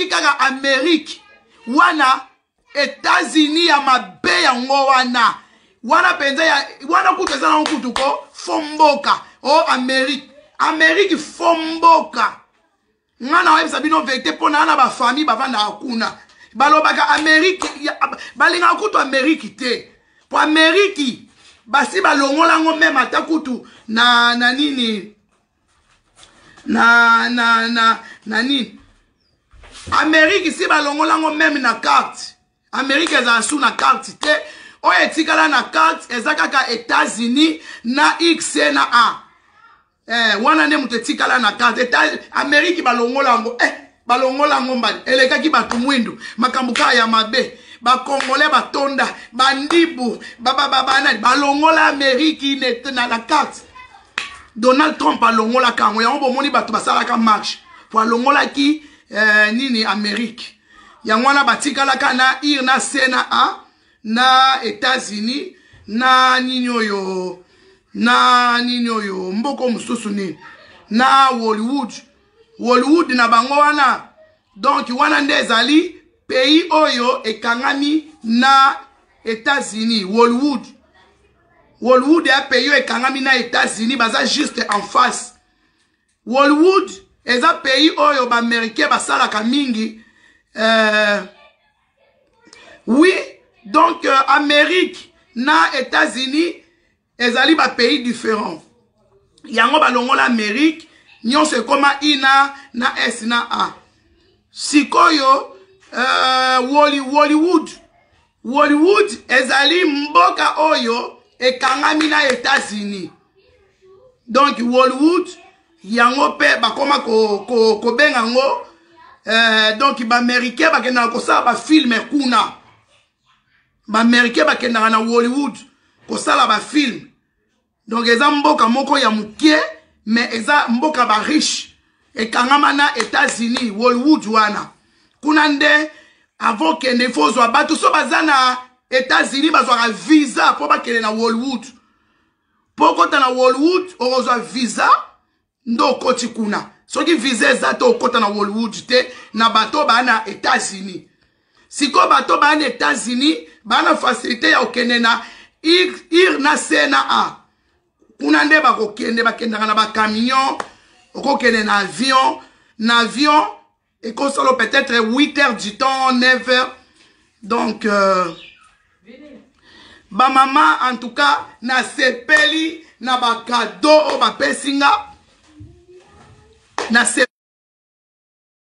soki kaka Amérique wana États-Unis ya mabe yango wana penza ya wana kuteza na kutu ko fomboka o Amérique fomboka ngana wa sabino vérité pona na ba famille bavanda akuna balobaka Amérique balinga kutu Amérique te po Amérique basi balongola ngo même atakutu na nini na nini Amérique si balongola ngo même na carte Amérique eza sous na carte te o etikala na carte ezakaka États-Unis na X na A wana ne mutetikala na carte Amérique balongola ngo balongola ngo mbali elekaki batu mwindu makambuka ya mabe ba congolais batonda bandibu nani balongola Amérique na la carte Donald Trump alongola kango ya mbo moni batu basalaka marche po alongola ki nini Amérique yango wana batikala kana ir na sena A na États-Unis na nini oyo mboko mususu nini na Hollywood na bango wana donc wana nde ezali pays oyo ekangami na États-Unis Hollywood ya pays oyo ekangami na États-Unis baza juste en face Hollywood eza pays oyo ba américain basalaka mingi oui donc Amérique na États-Unis ezali ba pays différents yango balongola Amérique nyonso ekoma ina na S na A sikoyo Hollywood ezali mboka oyo ekangami na États-Unis donc Hollywood yango pe bakoma ko benga ngo donc ba américain bakenda ko sala ba film kuna ba américain bakenda na Hollywood ko sala ba film donc eza mboka moko ya mukie mais eza mboka ba riche ekangama na États-Unis Hollywood wana kuna nde avant que ne fozwa batu so bazana États-Unis bazwa visa pour bakele na Hollywood poko ta na Hollywood orozwa visa ndo koti kuna soki visa zato okota na Hollywood te na bato ba na États-Unis siko bato ba na États-Unis ba na facilité ya okende na ir na sena A kuna nde bakenda na ba camion okokende na avion et qu'on soit peut-être 8 heures du temps 9 heures donc ba maman en tout cas na sepeli na ba cadeau ba pesinga na